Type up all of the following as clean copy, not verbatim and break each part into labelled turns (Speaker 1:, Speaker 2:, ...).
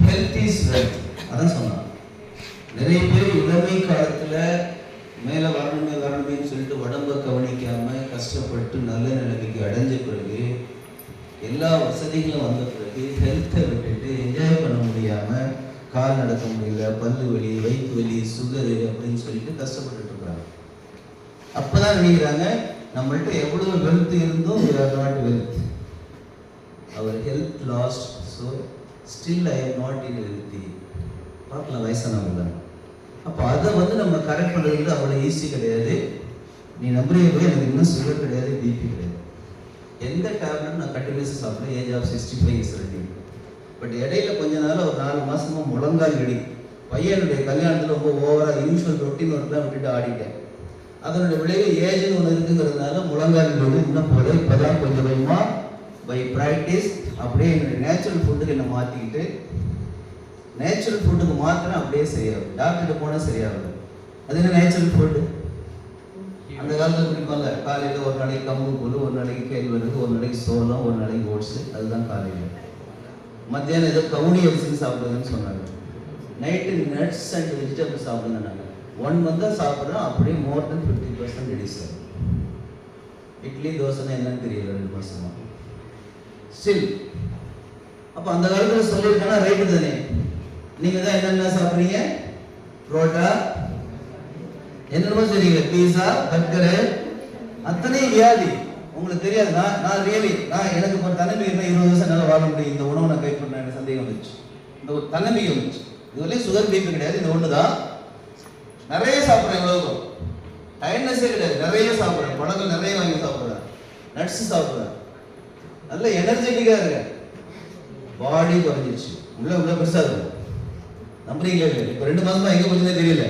Speaker 1: Health is wealth. அதான் சொன்னான். நிறைய பேர் இளமை காலத்துல மேல வரணுமேன்னு சொல்லிட்டு உடம்ப கவனிக்காம கஷ்டப்பட்டு நல்ல நிலைமைக்கு அடைஞ்ச பிறகு, எல்லா வசதிகளும் வந்த பிறகு ஹெல்த்தை விட்டுட்டு என்ஜாய் பண்ண முடியாம, கால் நடக்க முடியல, பல்லு வலி, வயிற்று வலி, சுகரு அப்படின்னு சொல்லிட்டு கஷ்டப்பட்டு இருக்கிறாங்க. அப்பதான் நினைக்கிறாங்க நம்மள்ட்ட எவ்வளவு வெல்த் இருந்தும் we are not wealth. Our health lost, so still I am not in healthy. பார்க்கலாம் வயசானவங்க. அப்போ அதை நம்ம கரெக்ட் பண்ணுறது அவ்வளோ ஈஸி கிடையாது. நீ நம்புறீங்க போய் எனக்கு இன்னும் சுகர் கிடையாது, பிபி கிடையாது. எந்த டேப்லெட் நான் கண்டினியூஸாக சாப்பிட்றேன். Age of 65 is ready. But இடையில கொஞ்ச நாள் ஒரு 4 மாசமா முழங்கால் இடி. பையனுடைய கல்யாணத்தில் ரொம்ப ஓவராக யூஸ்வல் ரொட்டீன் ஒர்க்லாம் விட்டுட்டு ஆடிட்டேன். அதனுடைய விளைவு ஏஜ்னு ஒன்று இருக்குங்கிறதுனால முழங்கால் இடி இன்னும் போல. இப்போதான் கொஞ்சம் கொஞ்சமாக பை ப்ராக்டிஸ் அப்படியே என்னுடைய நேச்சுரல் ஃபுட்டுக்கு என்னை மாற்றிக்கிட்டு, நேச்சுரல் ஃபுட்டுக்கு மாத்திரம் அப்படியே சரியாகும். டாக்டர்கிட்ட போனால் சரியாகும். அது என்ன நேச்சுரல் ஃபுட்டு? அந்த காலத்தில் குடிப்பாங்க. காலையில் ஒரு நாளைக்கு கம்பு கூழ், ஒரு நாளைக்கு கேழ்வரகு, ஒரு நாளைக்கு சோளம், ஒரு நாளைக்கு ஓட்ஸு. அதுதான் காலையில். மத்தியானம் ஏதோ கவுனி அரிசின்னு சாப்பிடுதுன்னு சொன்னாங்க. நைட்டு நட்ஸ் அண்ட் வெஜிடபிள் சாப்பிடுங்க. நாங்கள் 1 month தான் சாப்பிட்றோம். அப்படியே மோர் தென் 50% ரெடியூஸ் ஆகும். இட்லி தோசைன்னா என்னன்னு தெரியல 2 மாசமா ஸ்டில். அப்போ அந்த காலத்தில் சொல்லியிருக்கேன்னா ரைட்டு தானே. நீங்கள் தான் என்னென்ன சாப்பிட்றீங்க? புரோட்டா, என்னென்னமோ சரிங்க, பீஸா, பர்கரு, அத்தனை வியாதி. உங்களுக்கு தெரியாது. நான் ரியலி எனக்கு ஒரு தன்னம்பிக்கை 20 வருஷம் நல்லா வாழ முடியும். இந்த உணவை நான் கை பண்ண எனக்கு சந்தேகம் வந்துச்சு. இந்த ஒரு தன்னம்பிக்கை வந்துச்சு. இதுவரையும் சுகர் பிபி கிடையாது. இந்த ஒன்று தான் நிறைய சாப்பிட்றேன். எவ்வளோ டயர்ட்னஸே கிடையாது. நிறைய சாப்பிட்றேன். பழங்கள் நிறைய வாங்கி சாப்பிட்றேன். நட்ஸ் சாப்பிட்றேன். நல்ல எனர்ஜெட்டிக்காக இருக்கேன். பாடி குறைஞ்சிருச்சு. உள்ள பெருசாக இருக்கும். நம்புறீங்களா இல்லை? இப்போ 2 மாசமா எங்கே போச்சுன்னே தெரியல.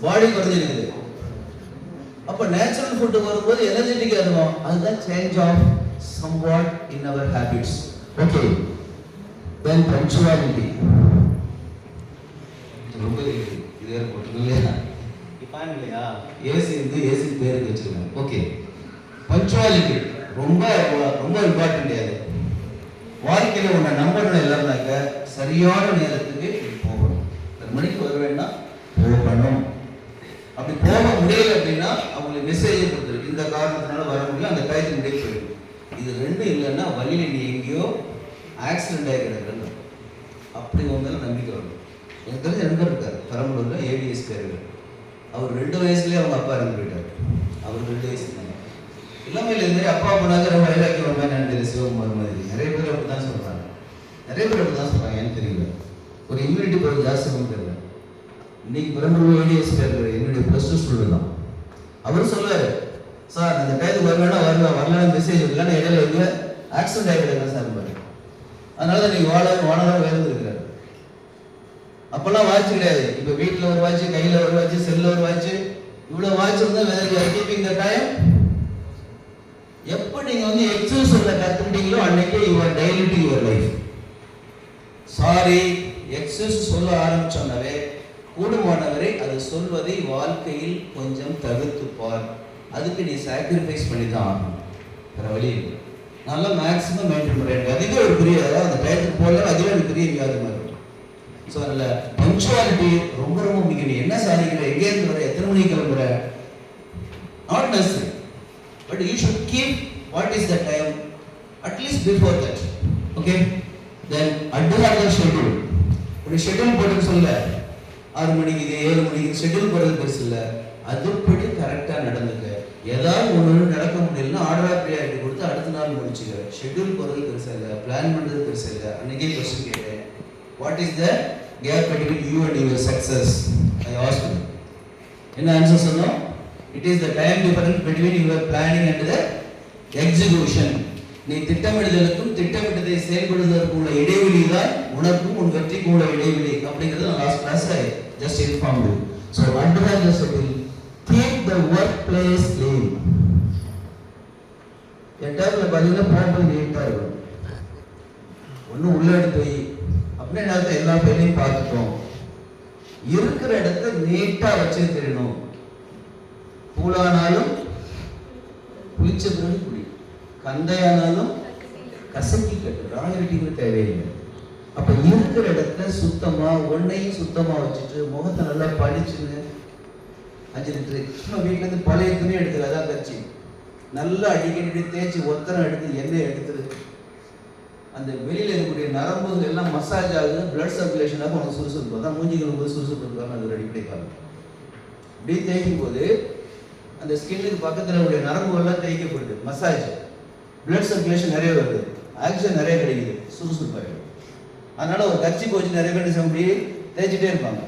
Speaker 1: பாடி குறைஞ்சிருக்குது. அப்போ நேச்சுரல் ஃபுட்டு வரும்போது எனர்ஜெட்டிக்காக இருக்கும். அதுதான் change of somewhat in our habits. Okay, then punctuality. ரொம்ப இது வேறு போட்டு இல்லையா? இப்போ இல்லையா? ஏசி பேருக்கு வச்சுருக்காங்க. ஓகே, பங்க்சுவாலிட்டி ரொம்ப ரொம்ப இம்பார்ட்டன்ட். அது வாழ்க்கையில் உன்னை நம்பணும். இல்லைன்னாக்க சரியான நேரத்துக்கு போகணும். 10 மணிக்கு வர வேண்டாம், போகணும். அப்படி போக முடியல அப்படின்னா அவங்களுக்கு மெசேஜ் கொடுத்துருக்கு. இந்த காரணத்தினால வர முடியல, அந்த டயத்துக்கு முடிய போயிடும். இது 2 இல்லைன்னா வழியில் நீ எங்கேயோ ஆக்சிடென்ட் ஆகி கிடக்குறது. அப்படி உங்களால் நம்பிக்கை வரணும். எனக்கு தெரிஞ்ச நண்பர் இருக்கார் பெரம்பலூரில், ஏடிஎஸ் பேர். அவர் 2 வயசுலேயே அவங்க அப்பா இறந்து போயிட்டார். அவர் 2 வயசு இருந்தாங்க. இளமையில் இருந்தே அப்பா போனாங்க ரொம்ப வைராக்கியம் நினைச்சது. சிவகுமார் மாதிரி நிறைய பேர் அப்படி தான் சொல்கிறாங்க. நிறைய பேர் அப்படி தான் சொல்கிறாங்க. ஏன்னு தெரியல, ஒரு இம்யூனிட்டி பவர் ஜாஸ்தியாக தெரியல. இன்னைக்கு பெரம்பலூர் ஏடிஎஸ் பேர் என்னுடைய +2 ஸ்டூடெண்ட் தான். அவர் சொல்லுவார், சார் அந்த டயத்துக்கு வரலாம் மெசேஜ் இல்லைன்னா இடையில இல்லை ஆக்சிடென்ட் ஆகிடுங்க சார் பாரு. அதனால தான் நீங்கள் வாழலாம் வேறுந்துருக்கிறாரு. அப்போல்லாம் வாட்ச் கிடையாது. இப்போ வீட்டில் ஒரு வாட்ச், கையில் ஒரு வாட்ச், செல்லில் ஒரு வாட்ச், இவ்வளோ வாட்ச் இருந்தால் வேறு கீப்பிங் த டைம். எப்போ நீங்கள் எக்ஸசைஸ் சொல்ல கற்றுக்கிட்டீங்களோ அன்னைக்கே your diluting your life. Sorry, exercise சொல்ல ஆரம்பிச்சோன்னவே கூடுமானவரை அது சொல்வதை வாழ்க்கையில் கொஞ்சம் தவிர்த்துப்பார். அதுக்கு நீ சாக்ரிஃபைஸ் பண்ணி தான் ஆகணும். வேற வழி இல்லை. நல்லா மேக்ஸிமம் மெயின்டைன் பண்ணுறேன். அதுவே ஒரு பெரிய, அந்த டயத்துக்கு போகல, அதுவே ஒரு பெரிய வியாதி மாதிரி. ஸோ அதில் பங்க்சுவாலிட்டி ரொம்ப ரொம்ப முக்கியம். நீ என்ன சாதிக்கிற, எங்கேருந்து வர, எத்தனை மணிக்கு கிளம்புற, not necessary. But you should keep what is the time at least before that. Okay, then adhere the schedule. ஒரு ஷெட்யூல் போட்டு சொல்ல 6 மணிக்கு 7 மணிக்கு ஷெட்யூல் போடுறது பெருசு இல்லை. அதுபடி கரெக்டாக நடந்துக்க. ஏதாவது ஒன்று நடக்க முடியலன்னா ஆர்டராக ப்ரியாரிட்டி கொடுத்து அடுத்த நாள் முடிச்சுக்க. ஷெட்யூல் போடுறது பெருசாக இல்லை, பிளான் பண்ணுறது பெருசாக இல்லை. அன்றைக்கே கொஸ்டின் கேட்டேன், what is the gap between you and your success? I ask you. என்ன ஆன்சர் சொன்னோம்? It is the time difference between your planning and the execution. நீ திட்டமிடுதலுக்கும் திட்டமிட்டதை செயல்படுவதற்கும் உள்ள இடைவெளி தான் உனக்கும் உன் வெற்றிக்கும் உள்ள இடைவெளி. அப்படிங்கிறது நான் லாஸ்ட் கிளாஸ்ல just informed you. So adhere the schedule. Keep the workplace clean. எட்டாவது பார்த்தீங்கன்னா போகும்போது நீட்டாக இருக்கும். ஒன்றும் உள்ள எடுத்து போய் அப்படியே நேரத்தை எல்லா பேரையும் பார்த்துட்டோம். இருக்கிற இடத்த நீட்டாக வச்சு தெரியணும். பூலானாலும் புளிச்ச பிறகு குடி, கந்தையானாலும் கசக்கி கட்டு. ராயல்ட்டிக்கு தேவையில்லை. அப்ப இருக்கிற இடத்துல சுத்தமா ஒன்னையும் சுத்தமா வச்சுட்டு முகத்தை நல்லா படிச்சுன்னு 5 லிட்டரு சும்மா வீட்டுல இருந்து பழைய துணி எடுத்துரு, அதான் கட்சி நல்லா அடிக்கடி தேய்ச்சி ஒத்தரம் எடுத்து எண்ணெய் எடுத்துரு. அந்த வெளியில இருக்கக்கூடிய நரம்புகள் எல்லாம் மசாஜ் ஆகுது, பிளட் சர்க்குலேஷனாக உனக்கு சுறுசுறுப்பு. அதான் மூஞ்சிகள் போது சுறுசுறுப்பு இருக்காங்க, அது ஒரு அடிப்படை காரணம். இப்படி தேய்க்கும் போது அந்த ஸ்கின்னுக்கு பக்கத்தில் உடைய நரம்புகள்லாம் தேய்க்கப்படுது, மசாஜ், பிளட் சர்க்குலேஷன் நிறைய வருது, ஆக்சிஜன் நிறைய கிடைக்குது, சுறுசுறுப்பாகிடும். அதனால ஒரு கட்சி போச்சு நிறைய பேர் அப்படி தேய்ச்சிட்டே இருப்பாங்க.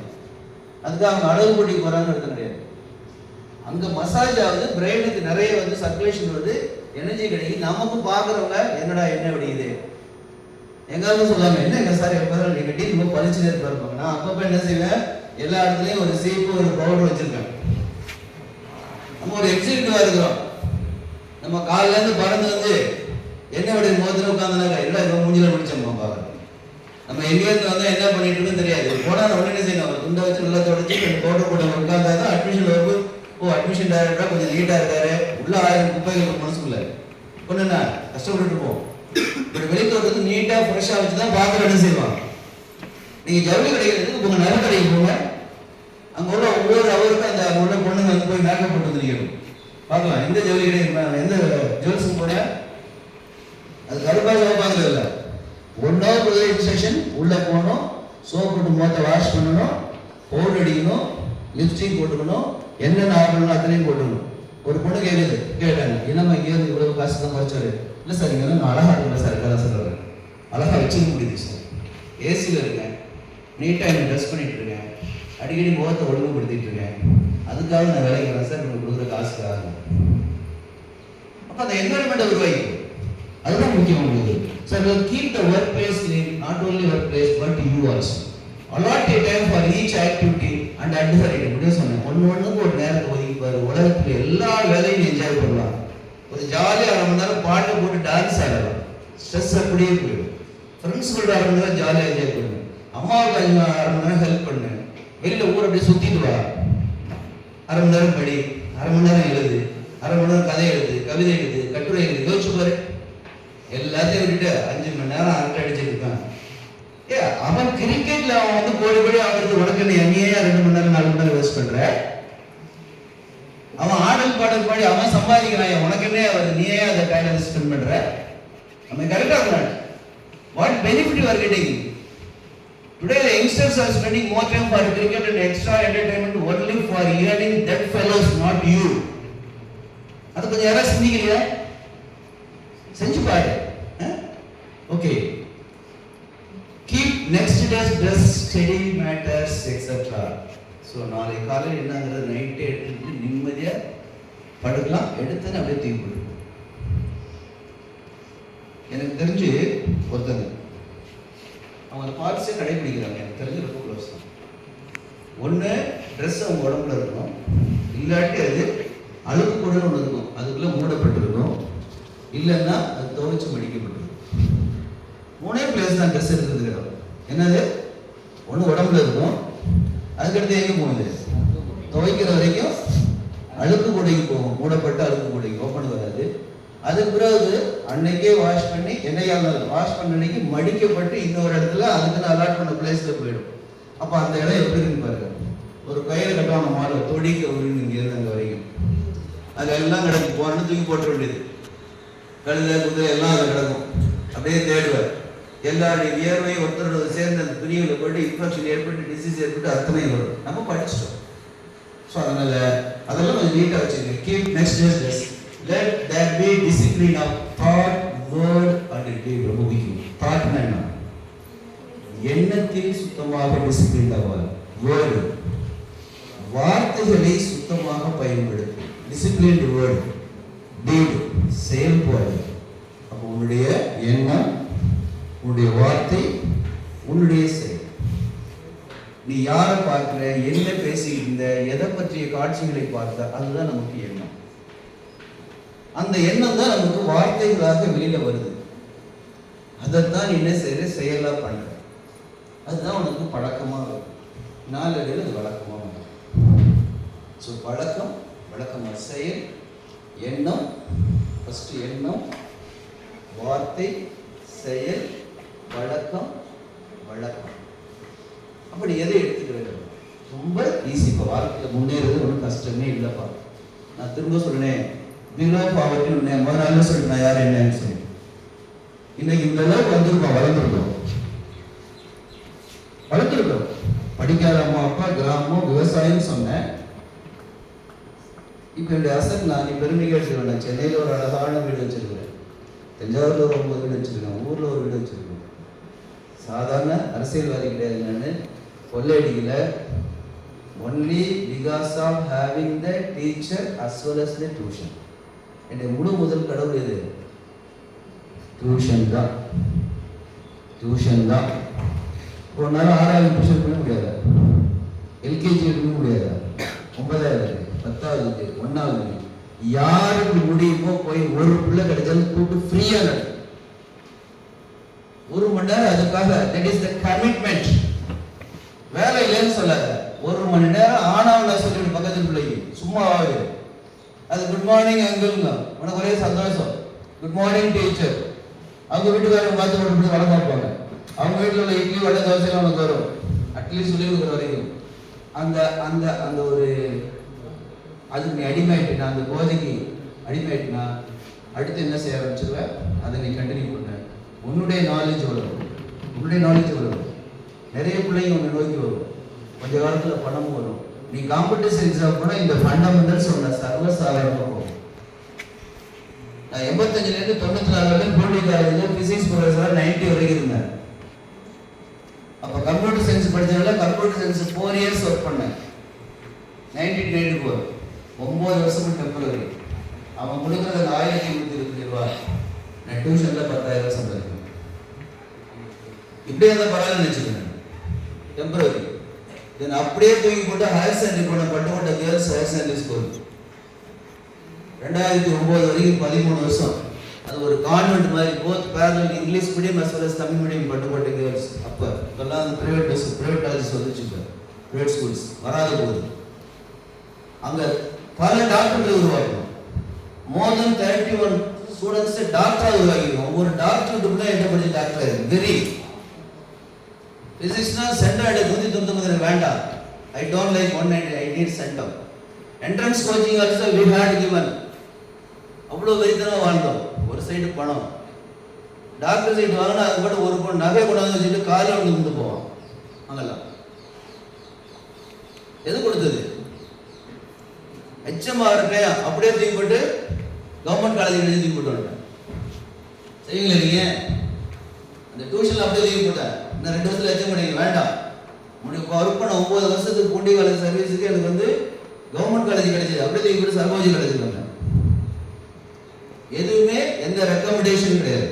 Speaker 1: அதுக்காக அவங்க அளவு கூட்டி போறாங்கன்னு அர்த்தம் கிடையாது. அங்க மசாஜ் ஆகுது, பிரெயினுக்கு நிறைய வந்து சர்க்குலேஷன் வருது, எனர்ஜி கிடைக்குது. நமக்கும் பார்க்குறவங்க என்னடா என்ன வடிக்குது எங்காவது சொல்லுவாங்க, என்ன எங்க சார் எப்போதான் நீங்க டீ ரொம்ப பழிச்சுட்டே இருப்பாங்க. நான் அப்பப்போ என்ன செய்வேன், எல்லா இடத்துலையும் ஒரு சீப்பு ஒரு பவுடர் வச்சிருக்கேன். நம்ம ஒரு எக்ஸிக்யூட்டிவா இருக்கிறோம், நம்ம காலில இருந்து பறந்து வந்து என்ன வடி மோதிரம் உட்காந்துனாக்கா இல்லை இப்போ மூஞ்சில முடிச்சோம் பார்க்குறோம். நம்ம எங்கேருந்து வந்தால் என்ன பண்ணிட்டு இருக்குன்னு தெரியாது. போனால் உடனே என்ன செய்யணும், ஒரு துண்டை வச்சு நல்லா தொடச்சி ரெண்டு பவுடர் போட்டு உட்காந்தாதான் அட்மிஷன் வருது. ஓ அட்மிஷன் டைரக்டரா கொஞ்சம் நீட்டாக இருக்காரு, உள்ள 1000 குப்பைகள் மனசுக்குள்ள ஒன்றுண்ணா கஷ்டப்பட்டு போவோம். இப்படி வெளித்தோட்டத்தை நீட்டாக ஃப்ரெஷ்ஷாக வச்சு தான் பார்க்க என்ன செய்வாங்க. நீங்கள் ஜவுளி கடைகளுக்கு உங்கள் நகை கடைக்கு போங்க, அங்கே உள்ள ஒவ்வொரு அவருக்கும் அந்த உள்ள பொண்ணுங்க வந்து போய் மேக்கப் போட்டு வந்துருக்கணும் பார்க்கலாம். எந்த ஜவுளி கடை எந்த ஜுவல்ஸும் போன அது கருப்பாக சோப்பாங்க இல்லை, 1 hour இன்ஸ்ட்ரக்ஷன். உள்ளே போகணும், சோப் போட்டு முகத்தை வாஷ் பண்ணணும், பவுடர் அடிக்கணும், லிப்ஸ்டிக் போட்டுக்கணும், என்னென்ன ஆகணும் அத்தனையும் போட்டுக்கணும். ஒரு பொண்ணு கேட்டாங்க, என்னம்மா இங்கேருந்து இவ்வளவு காசு தான் குறைச்சாரு. இல்லை சார் இங்கே நான் அழகா இருக்கல சார், கதை சொல்கிறேன், அழகாக வச்சுக்க முடியுது சார், ஏசியில் இருக்கேன், நீட்டாக என்ன ட்ரெஸ் பண்ணிட்டு இருக்கேன், அடிக்கடி முகத்தை ஒழுங்குபடுத்திட்டு இருக்கேன், அதுக்காக நான் வேலைக்கு வரேன் சார், உங்களுக்கு கொடுக்குற காசுக்காக. அப்போ அந்த என்வரன்மெண்ட்டை உருவாக்கி அதுதான் முக்கியம் உங்களுக்கு. Sir keep the work place clean, not only work place but you also. allot a time for each activity and adhere it. இப்படியே சொன்னேன், ஒன்றுக்கு ஒரு நேரத்தை ஒதுக்கிப்பாரு. உலகத்தில் எல்லா வேலையும் என்ஜாய் பண்ணலாம். ஒரு ஜாலியாக 1/2 மணி நேரம் பாட்டை போட்டு டான்ஸ் ஆடலாம், ஸ்ட்ரெஸ் அப்படியே போயிடும். ஃப்ரெண்ட்ஸ் கூட 1/2 மணி நேரம் ஜாலியாக என்ஜாய் பண்ணு, அம்மாவுக்கு 1/2 மணி நேரம் ஹெல்ப் பண்ணு, வெளியில் ஊர் அப்படியே சுற்றிட்டு வா, 1/2 மணி நேரம் படி, 1/2 மணி நேரம் எழுது, 1/2 மணி நேரம் கதை எழுது, கவிதை எழுது, கட்டுரை எழுது. யோசிச்சு பாரு, எல்லாத்தையும் விட்டுட்டு 5 மணி நேரம் அரட்டை அடிச்சுட்டு இருக்கான். அவன் கிரிக்கெட்ல அவன் வந்து கோடி கோடி அவருக்கு உனக்கு என்னையே 2 மணி நேரம் 4 மணி நேரம் வேஸ்ட் பண்ற. அவன் ஆடல் பாடல் பாடி அவன் சம்பாதிக்கிறான், உனக்கு என்ன அவர் நீயே அதை டைம் ஸ்பெண்ட் பண்ற. நம்ம கரெக்டா இருக்கணும். What benefit you are getting? Today the youngsters are spending more time for cricket and extra entertainment only for earning that fellows, not you. அது கொஞ்சம் யாரா சிந்திக்கலையா? செஞ்சு பாரு. Okay, keep next day's dress study matters etc. So நாளை காலையில் என்னங்கிறது நைட்டே எடுத்துட்டு நிம்மதியாக படுக்கலாம். எடுத்துன்னு அப்படியே தூக்கி போட்டு. எனக்கு தெரிஞ்சு ஒருத்தங்க அவங்க பார்ட்ஸே கடைபிடிக்கிறாங்க, எனக்கு தெரிஞ்சு ரொம்ப க்ளோஸ் தான். ஒன்று ட்ரெஸ் அவங்க உடம்புல இருக்கணும், இல்லாட்டி அது அழுக்கு கூடன்னு ஒன்று இருக்கும், அதுக்குள்ளே மூடப்பட்டிருக்கும், இல்லைன்னா அது துவைச்சு மடிக்கப்பட்டிருக்கும். 3 பிளேஸ் தான் ட்ரெஸ் எடுத்துருக்கிறோம். என்னது? ஒன்று உடம்புல இருக்கும், அதுக்கடுத்து எங்கே போகுது? துவைக்கிற வரைக்கும் அழுக்கு கூடைக்கு போகும், மூடப்பட்ட அழுக்கு கூடைக்கு, ஓப்பன் வராது. அதுக்கு பிறகு அன்னைக்கே வாஷ் பண்ணி என்னையால் வாஷ் பண்ண அன்னைக்கு மடிக்கப்பட்டு இன்னொரு இடத்துல அதுக்குன்னு அலாட் பண்ண பிளேஸில் போயிடும். அப்போ அந்த இடம் எப்படி இருக்குன்னு பாருங்க. ஒரு கயிறு கட்டுவாங்க மாலை தொடிக்க அப்படின்னு இங்கேருந்து அங்கே வரைக்கும், அதெல்லாம் கிடக்கும். போனோன்னு தூக்கி போட்ட வேண்டியது, கழுதை குதிரை எல்லாம் அதை கிடக்கும். அப்படியே தேடுவார், எல்லாருடைய வியர்வையும் ஒருத்தரோட சேர்ந்து அந்த துணிகளை போட்டு இன்ஃபெக்ஷன் ஏற்பட்டு டிசீஸ் ஏற்பட்டு அத்தனை வரும். நம்ம படிச்சிட்டோம். ஸோ அதனால அதெல்லாம் கொஞ்சம் நீட்டாக வச்சுக்கோங்க. Keep next days let there be discipline of thought, word and deed. ரொம்ப முக்கியம். தாட்னா என்ன? எண்ணத்தில் சுத்தமாக டிசிப்ளின் ஆவார். வேர்டு, வார்த்தைகளை சுத்தமாக பயன்படுத்து, டிசிப்ளின்டு வேர்டு. டீட், செயல்பாடு. அப்போ உன்னுடைய எண்ணம், உன்னுடைய வார்த்தை, உன்னுடைய செயல். நீ யாரை பார்க்கிற, என்ன பேசிக்கிட்டு இருந்த, எதை பற்றிய காட்சிகளை பார்த்த, அதுதான் நமக்கு எண்ணம். அந்த எண்ணம் தான் நமக்கு வார்த்தைகளாக வெளியில வருது. அதைத்தான் என்ன செய்யற, செயலா பண்ற. அதுதான் உனக்கு பழக்கமா வரும். நாளடைவில் அது வழக்கமா வரும். ஸோ பழக்கம், வழக்கமா செயல், எண்ணம். ஃபர்ஸ்ட் எண்ணம், வார்த்தை, செயல், வழக்கம், வழக்கம். அப்படி எதை எடுத்துக்கிறது ரொம்ப ஈஸி. இப்போ வாழ்க்கையில் முன்னேறது ஒன்றும் கஷ்டமே இல்லைப்பா. நான் திரும்ப சொல்றேன், பிலோ பாவர்ட்டி முதல் நாள் சொல்லிட்டு நான் யார் என்னன்னு சொல்லி இன்னைக்கு இந்த அளவுக்கு வந்திருக்கோம், வளர்ந்துருக்கோம். படிக்காத அம்மா அப்பா, கிராமம், விவசாயம் சொன்னேன். இப்போ என்னுடைய அசட் நான் பெருமையாக எடுத்துக்கிறேன். சென்னையில் ஒரு அழகான வீடு வச்சிருக்கிறேன், தஞ்சாவூரில் ஒரு 9 வீடு வச்சிருக்கேன், ஊரில் ஒரு வீடு வச்சிருக்கேன். சாதாரண அரசியல்வாதி கிடையாது, நான் கொள்ளையடிக்கல. Only because of having the teacher as well as the tuition. என்னுடைய முதல் கடவுள் எது? டியூஷன் தான். ஒரு நாள் 6வது டியூஷன் பண்ண முடியாது, எல்கேஜி எடுக்க முடியாது, 9வது 10வது 1வது யாருக்கு முடியுமோ போய் ஒரு பிள்ளை கிடைச்சாலும் கூட்டு ஃப்ரீயா நடக்கும். 1 மணி நேரம் அதுக்காக. That is the commitment. வேலை இல்லைன்னு சொல்லாத. 1 மணி நேரம் ஆனாவில் சொல்லிட்டு பக்கத்து பிள்ளைக்கு சும்மாவாது. அது குட் மார்னிங் அங்கிள்ங்க, உனக்கு ஒரே சந்தோஷம். Good morning teacher. அவங்க வீட்டுக்காரங்க பார்த்து கொண்டு வளம் பார்ப்பாங்க. அவங்க வீட்டில் உள்ள இட்லி வடை தோசைலாம் உனக்கு வரும். அட்லீஸ்ட் சொல்லி கொடுக்குற வரைக்கும் அந்த அந்த அந்த ஒரு அதுக்கு நீ அடிமையாயிட்டுனா, அந்த போதைக்கு அடிமையாயிட்டுனா அடுத்து என்ன செய்ய ஆரம்பிச்சிருவேன்? அதை நீ கண்டினியூ பண்ண. உன்னுடைய நாலேஜ் வரும். நிறைய பிள்ளைங்க உன்னை நோக்கி வரும். கொஞ்ச காலத்தில் பணமும் வரும். நீ காம்படிஷன் எக்ஸாம் போனால் இந்த ஃபண்டமெண்டல்ஸ் உன்னை சர்வசாதாரணமாக போகும். நான் 85லேருந்து 94 வரைக்கும் போட்டி காலேஜில் ஃபிசிக்ஸ் ப்ரொஃபஸராக 90 வரைக்கும் இருந்தேன். அப்போ கம்ப்யூட்டர் சயின்ஸ் படித்தவங்கள கம்ப்யூட்டர் சயின்ஸ் 4 இயர்ஸ் ஒர்க் பண்ணேன். 1994 9 வருஷம் டெம்பரரி. அவன் கொடுக்குறது 1020 ரூபா. நான் டியூஷனில் 10,000 சம்பாதிக்கிறேன். இப்படியே இருந்தால் பரவாயில்ல நினச்சிக்கிறேன். டெம்பரரி. தென் அப்படியே தூக்கி போட்டு ஹையர் செகண்டரி போன Pattukkottai girls higher secondary school 2009 வரைக்கும் 13 வருஷம். அது ஒரு கான்வென்ட் மாதிரி. Both parallel English medium as well as Tamil medium Pattukkottai girls. அப்போ இப்போல்லாம் அந்த ப்ரைவேட் காலேஜஸ் வந்துச்சு. இப்போ ப்ரைவேட் ஸ்கூல்ஸ் வராத போகுது. அங்கே பல டாக்டர்கள் உருவாக்கணும். மோர் தென் 31 ஸ்டூடெண்ட்ஸ் டாக்டராக உருவாக்கிடுவோம். ஒரு டாக்டர் கூட என்ன பண்ணி டாக்டர் வெரி பிசிக்ஸ்னா சென்டர் எடுத்து 199 வேண்டாம். I don't like 190, I need centum. Entrance coaching also we had given. அவ்வளோ வெறித்தனமாக வாழ்ந்தோம். ஒரு சைடு பணம். டாக்டர் சைடு வாங்கினா அது கூட ஒரு பொண்ணு நகை கொண்டாந்து வச்சுட்டு காலையில் வந்து போவான். அங்கெல்லாம் எது கொடுத்தது? எச்சமாக இருக்கேன் அப்படியே தூக்கி போட்டு கவர்மெண்ட் காலேஜ் தூக்கி போட்டு வந்துட்டேன். செய்வீங்களா நீங்கள்? அந்த டியூஷனில் அப்படியே தூக்கி போட்டேன். இன்னும் 2 வருஷத்தில் எச்சம் பண்ணிங்க வேண்டாம். ஒர்க் பண்ண 9 வருஷத்துக்கு பூண்டி காலேஜ் சர்வீஸுக்கு எனக்கு வந்து கவர்மெண்ட் காலேஜ் கிடைச்சது. அப்படியே தூக்கி போட்டு சர்வோஜி கிடைச்சிருக்காங்க. எதுவுமே எந்த ரெக்கமெண்டேஷன் கிடையாது.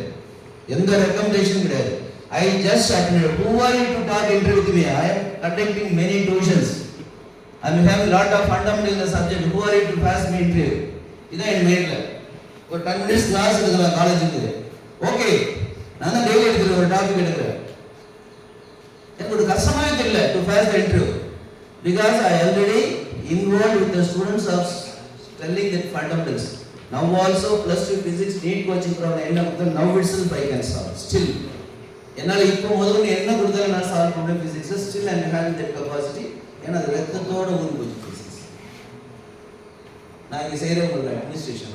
Speaker 1: I just attended. Who are you to talk interview with me? I am conducting many tuitions. I am having lot of fundamental in the subject. Who are you to pass me interview? இதான் என் மைண்டில். ஒரு 10 minutes class எடுக்கலாம் காலேஜுக்கு. Okay, நான் தான் daily எடுக்கிறேன், ஒரு topic எடுக்கிறேன். எனக்கு ஒரு கஷ்டமாகவே தெரியல to pass the interview because I already involved with the students of telling that fundamentals. Now also +2 physics need coaching from the end of the now itself I can solve. Still, என்னால் இப்போ முதல்ல என்ன கொடுத்தாலும் நான் solve பண்ண physics. Still I having that capacity. ஏன்னா அது ரத்தத்தோட ஊறி போச்சு ஃபிசிக்ஸ். நான் இங்கே செய்கிறவங்க அட்மினிஸ்ட்ரேஷன்.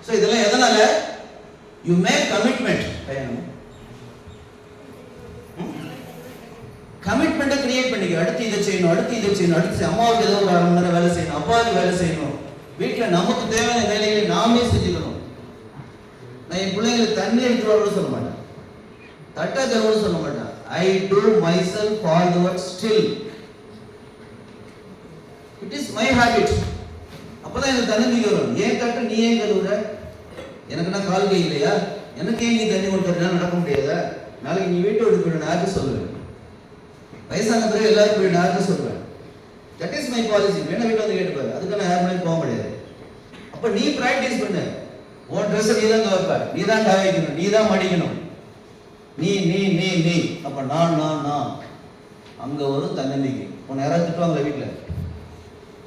Speaker 1: ஸோ இதெல்லாம் எதனால? You make commitment. கமிட்மெண்ட்டை கிரியேட் பண்ணிக்க. அடுத்து இதை செய்யணும், அடுத்து அம்மாவுக்கு ஏதோ ஒரு 1/2 மணி நேரம் வேலை செய்யணும், அப்பாவுக்கு வேலை செய்யணும். வீட்டில் நமக்கு தேவையான வேலைகளை நாமே செஞ்சுக்கணும். நான் என் பிள்ளைங்களுக்கு தண்ணி எடுத்து வரணும்னு சொல்ல மாட்டேன், தட்டை தருவோம்னு சொல்ல மாட்டேன். I do myself all the work still. It is my habit. அப்பதான் எனக்கு தண்ணி வரும். ஏன் தட்டை நீ ஏன் கழுவுற? எனக்கு நான் கால் கை இல்லையா? எனக்கு ஏன் நீ தண்ணி கொடுத்துறா? நடக்க முடியாதா? நாளைக்கு நீ வீட்டை விட்டு போயிடு, யாருக்கு சொல்லுவேன்? வயசான பிறகு எல்லாரும் போயிடு, யாருக்கு சொல்லுவேன்? That is my policy. வேணா வீட்டில் வந்து கேட்டுப்பாரு. அதுக்கு நான் யார் மேலே போக முடியாது. அப்போ நீ ப்ராக்டிஸ் பண்ணு. உன் ட்ரெஸ்ஸை நீ தான் துவைப்ப, நீ தான் காய்க்கணும், நீ தான் மடிக்கணும். நீ நீ நீ நீ அப்போ நான் அங்கே ஒரு தன்னம்பிக்கை. உன்னை யாராவது திட்டுவாங்களா? வீட்டில்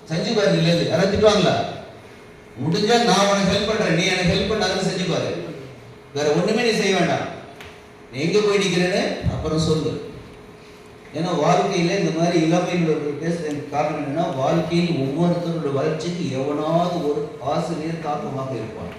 Speaker 1: செஞ்சு பாரு. இல்லை யாராவது திட்டுவாங்களா? முடிஞ்சா நான் உனக்கு ஹெல்ப் பண்ணுறேன், நீ எனக்கு ஹெல்ப் பண்ணாதுன்னு செஞ்சு பாரு. வேற ஒன்றுமே நீ செய்ய வேண்டாம். நீ எங்கே போய் நிற்கிறேன்னு அப்புறம் சொல்லு. ஏன்னா வாழ்க்கையில் இந்த மாதிரி இளமையில் பேசுறதுக்கு காரணம் என்னன்னா, வாழ்க்கையில் ஒவ்வொருத்தரோட வளர்ச்சிக்கு எவனாவது ஒரு ஆசிரியர் தாக்கமாக இருப்பான்.